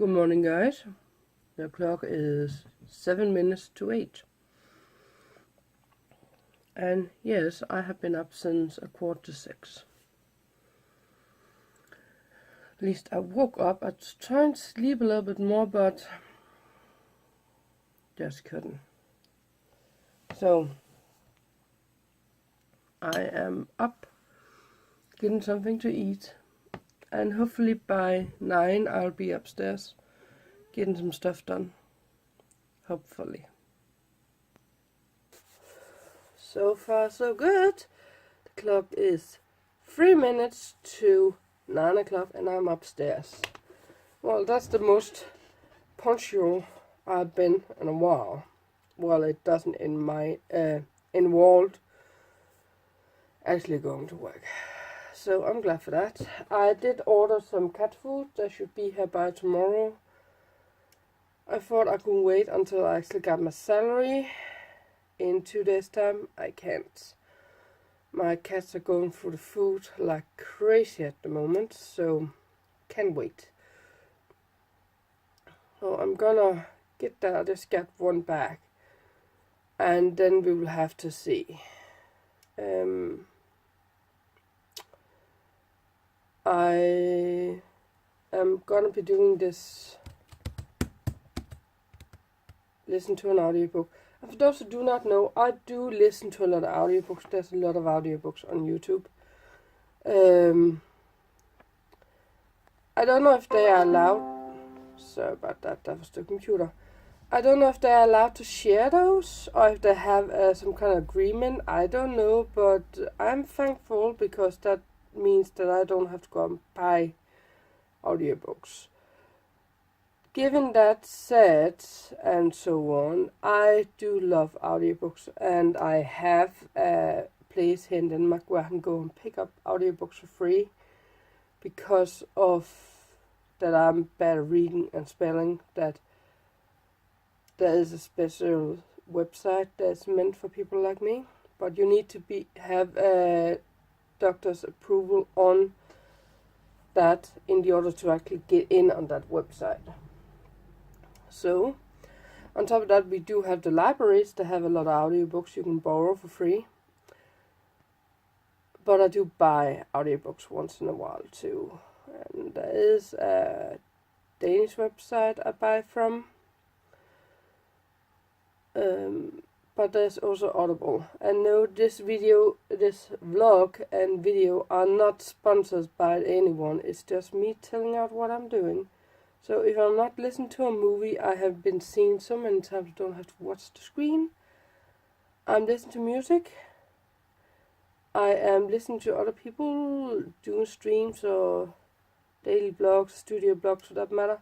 Good morning, guys. The clock is 7 minutes to 8. And yes, I have been up since 5:45. At least I woke up. I was trying to sleep a little bit more, but just couldn't. So I am up, getting something to eat, and hopefully by 9 I'll be upstairs getting some stuff done. Hopefully. So far so good. The clock is 3 minutes to 9 o'clock and I'm upstairs. Well, that's the most punctual I've been in a while. Well, it doesn't involve actually going to work. So I'm glad for that. I did order some cat food. They should be here by tomorrow. I thought I could wait until I actually got my salary. In 2 days time, I can't. My cats are going through the food like crazy at the moment, so can't wait. So I'm gonna get that. I just got one bag, and then we will have to see. I am gonna be doing this. Listen to an audiobook. And for those who do not know, I do listen to a lot of audiobooks. There's a lot of audiobooks on YouTube. I don't know if they are allowed. Sorry about that. That was the computer. I don't know if they are allowed to share those or if they have some kind of agreement. I don't know, but I'm thankful because that means that I don't have to go and buy audiobooks. Given that said, and so on, I do love audiobooks, and I have a place here in Denmark where I can go and pick up audiobooks for free because of that I'm bad at reading and spelling, that there is a special website that's meant for people like me, but you need to have a doctor's approval on that in order to actually get in on that website. So, on top of that, we do have the libraries that have a lot of audiobooks you can borrow for free. But I do buy audiobooks once in a while too. And there is a Danish website I buy from. But there's also Audible. And no, this vlog and video are not sponsored by anyone. It's just me telling out what I'm doing. So if I'm not listening to a movie I have been seeing so many times I don't have to watch the screen, I'm listening to music. I am listening to other people doing streams or daily blogs, studio blogs for that matter.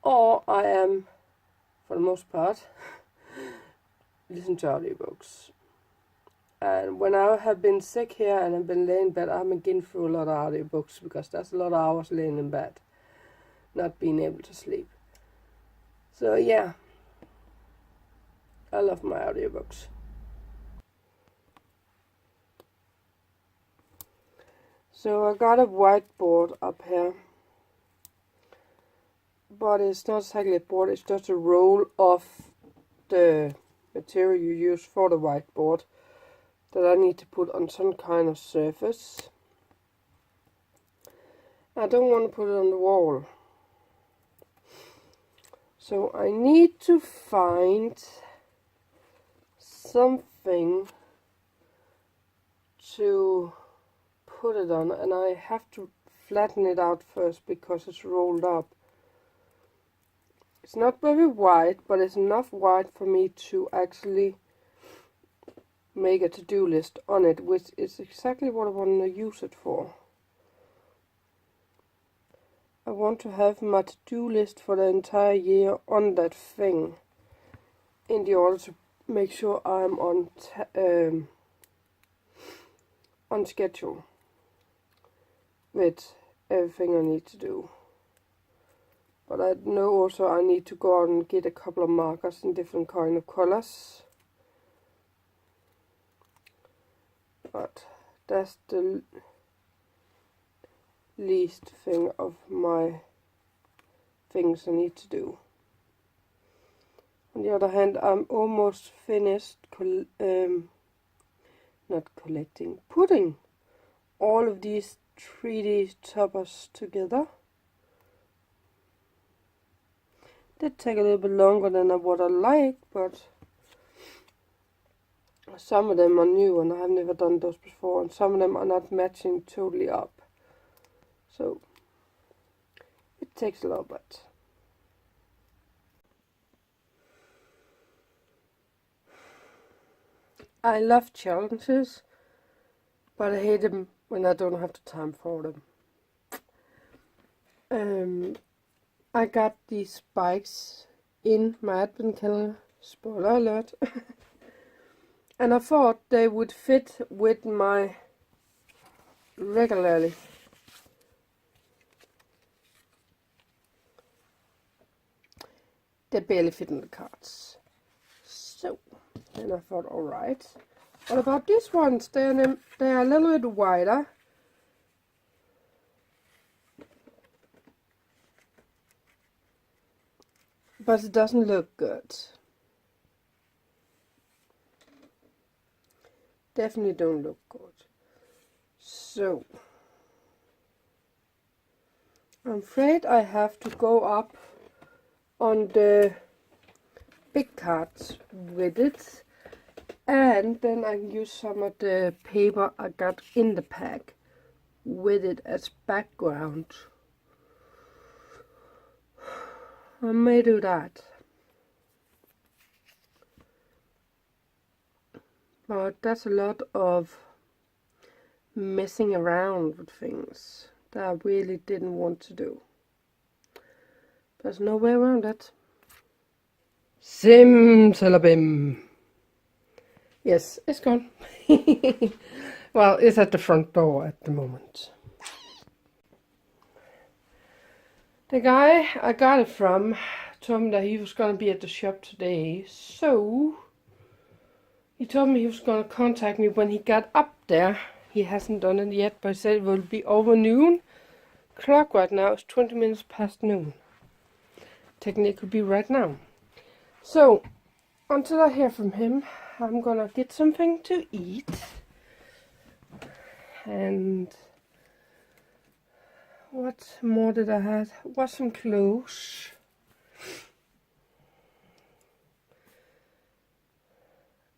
Or I am, for the most part, listening to audiobooks. And when I have been sick here and I've been laying in bed, I've been getting through a lot of audiobooks because that's a lot of hours laying in bed, not being able to sleep. So yeah, I love my audiobooks. So I got a whiteboard up here, but it's not exactly a board, it's just a roll of the material you use for the whiteboard that I need to put on some kind of surface. I don't want to put it on the wall. So I need to find something to put it on, and I have to flatten it out first because it's rolled up. It's not very wide, but it's enough wide for me to actually make a to-do list on it, which is exactly what I want to use it for. I want to have my to-do list for the entire year on that thing in order to make sure I'm on schedule with everything I need to do. But I know also I need to go out and get a couple of markers in different kind of colors. But that's the least thing of my things I need to do. On the other hand, I'm almost finished putting all of these 3D toppers together. Did take a little bit longer than what I like, but some of them are new and I have never done those before, and some of them are not matching totally up. So it takes a little bit. I love challenges, but I hate them when I don't have the time for them. I got these spikes in my advent calendar, spoiler alert, and I thought they would fit with my regularly. They barely fit in the cards. So, then I thought, alright. What about these ones? They're a little bit wider. But it doesn't look good. Definitely don't look good. So, I'm afraid I have to go up on the big cards with it, and then I can use some of the paper I got in the pack with it as background. I may do that, but that's a lot of messing around with things that I really didn't want to do. There's no way around it. Simsalabim. Yes, it's gone. Well, it's at the front door at the moment. The guy I got it from told me that he was going to be at the shop today, so he told me he was going to contact me when he got up there. He hasn't done it yet, but he said it will be over noon. Clock right now is 20 minutes past noon. Technically it could be right now. So, until I hear from him, I'm gonna get something to eat. And what more did I have? Wash some clothes.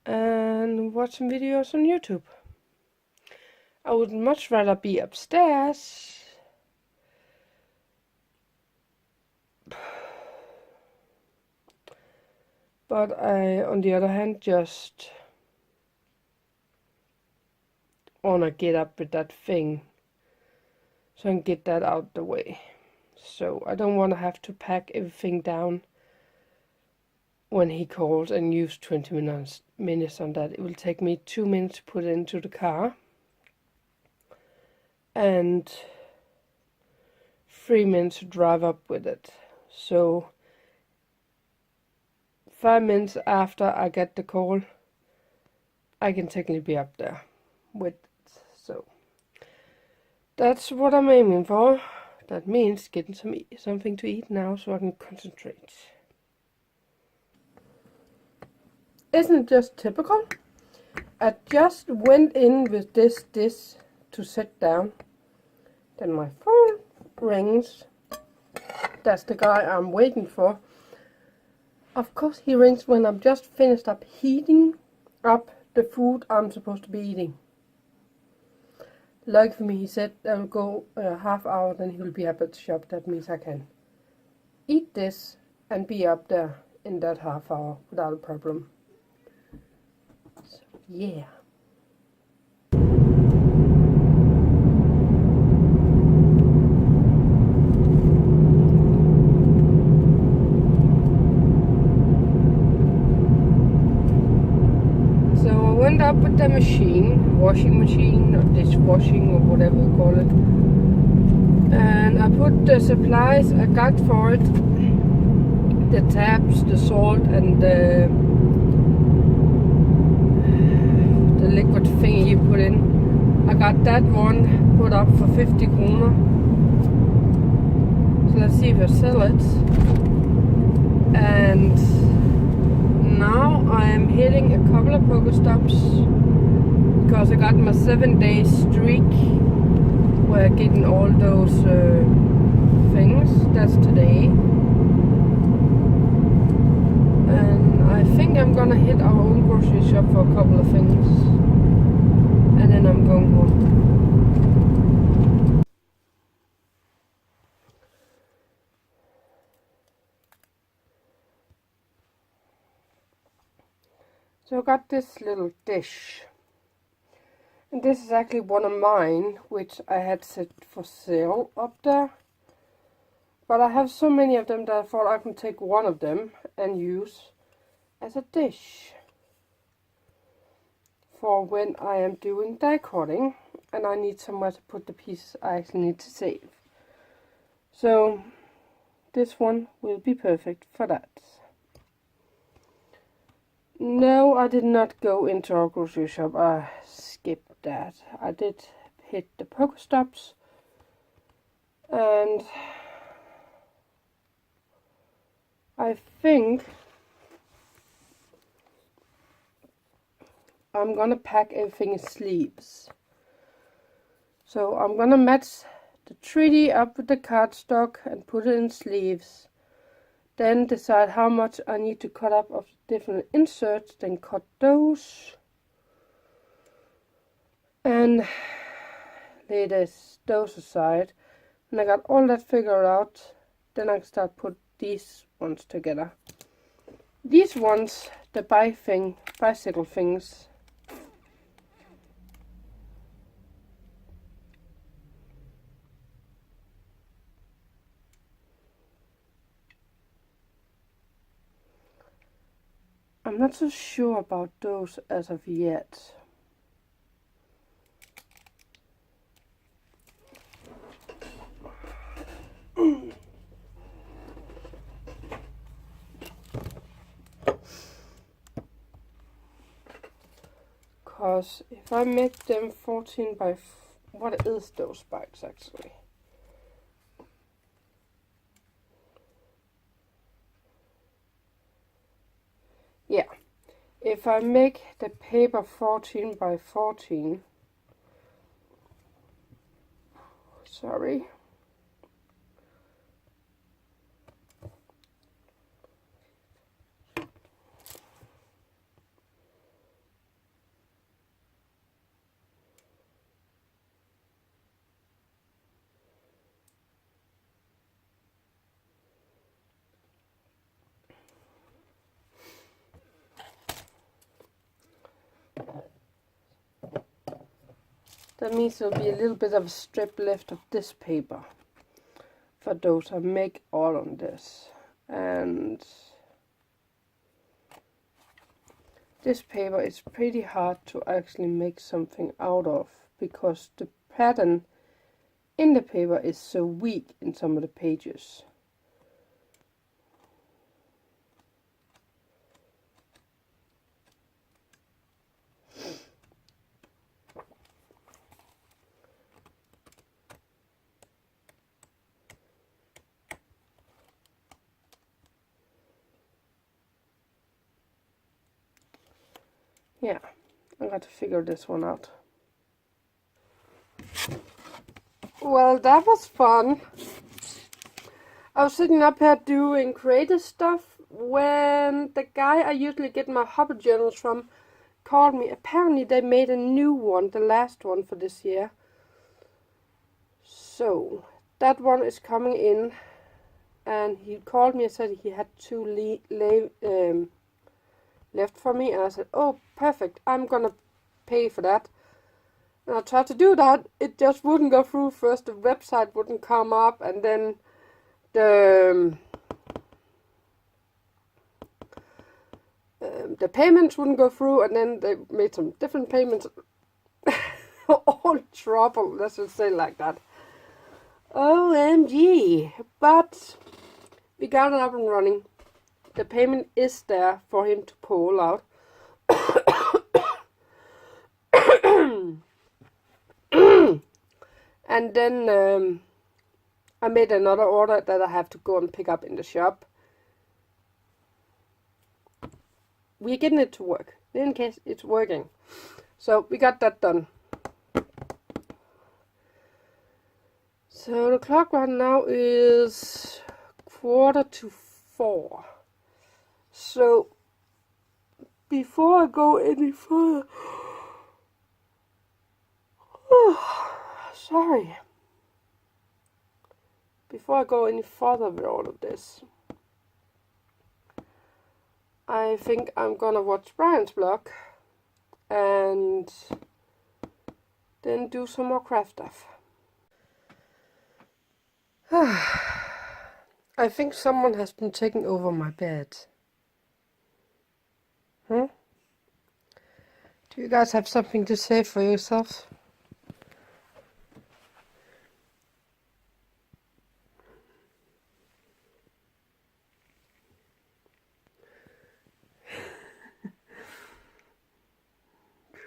And watch some videos on YouTube. I would much rather be upstairs. But I, on the other hand, just wanna get up with that thing so I can get that out the way. So I don't want to have to pack everything down when he calls and use 20 minutes on that. It will take me 2 minutes to put it into the car and 3 minutes to drive up with it. So 5 minutes after I get the call, I can technically be up there with it. So that's what I'm aiming for. That means getting something to eat now so I can concentrate. Isn't it just typical? I just went in with this to sit down. Then my phone rings. That's the guy I'm waiting for. Of course he rings when I'm just finished up heating up the food I'm supposed to be eating. Like for me, he said I will go a half hour, then he will be up at the shop. That means I can eat this and be up there in that half hour without a problem. So, yeah. Up with the machine, washing machine or dishwashing or whatever you call it, and I put the supplies I got for it, the taps, the salt and the liquid thing you put in. I got that one put up for 50 kroner, So let's see if I sell it. And now I'm hitting a couple of Pokestops because I got my 7-day streak where I'm getting all those things. That's today. And I think I'm gonna hit our own grocery shop for a couple of things. And then I'm going home. So I got this little dish, and this is actually one of mine, which I had set for sale up there. But I have so many of them that I thought I can take one of them and use as a dish for when I am doing die cutting and I need somewhere to put the pieces I actually need to save. So this one will be perfect for that. No, I did not go into our grocery shop. I skipped that. I did hit the Pokestops, and I think I'm gonna pack everything in sleeves. So I'm gonna match the 3D up with the cardstock and put it in sleeves. Then decide how much I need to cut up of different inserts, then cut those. And lay those aside. And I got all that figured out. Then I can start put these ones together. These ones, the bicycle things. I'm not so sure about those as of yet. Because if I make them 14 by... what is those spikes actually? Yeah, if I make the paper 14 by 14, sorry, that means there'll be a little bit of a strip left of this paper for those I make all on this. And this paper is pretty hard to actually make something out of because the pattern in the paper is so weak in some of the pages. Yeah, I got to figure this one out. Well, that was fun. I was sitting up here doing creative stuff when the guy I usually get my hobby journals from called me. Apparently they made a new one, the last one for this year. So that one is coming in, and he called me and said he had 2 left for me, and I said, oh, perfect, I'm gonna pay for that. And I tried to do that, it just wouldn't go through. First the website wouldn't come up, and then the payments wouldn't go through, and then they made some different payments. All trouble, let's just say like that. OMG. But we got it up and running. The payment is there for him to pull out. And then I made another order that I have to go and pick up in the shop. We're getting it to work. In case it's working. So we got that done. So the clock right now is 3:45. So before I go any further, sorry. Before I go any further with all of this, I think I'm gonna watch Brian's vlog and then do some more craft stuff. I think someone has been taking over my bed. Do you guys have something to say for yourselves?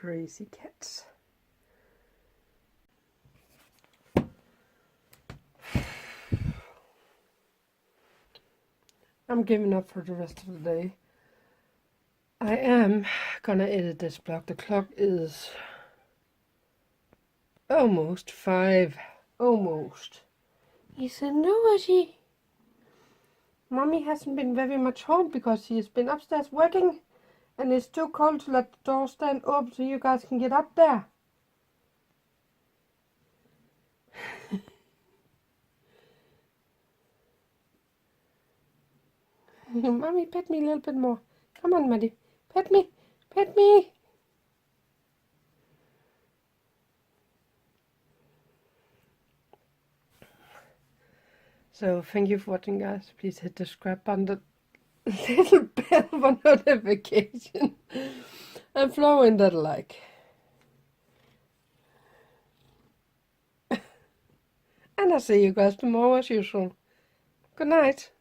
Crazy cats. I'm giving up for the rest of the day. I am gonna edit this vlog. The clock is almost 5. Almost. He said, no, Ashi. Mommy hasn't been very much home because she's been upstairs working. And it's too cold to let the door stand open so you guys can get up there. Mommy, pet me a little bit more. Come on, Maddie. Pet me. Pet me. So, thank you for watching, guys. Please hit the subscribe button, the little bell for notification. And throw in that like. And I'll see you guys tomorrow as usual. Good night.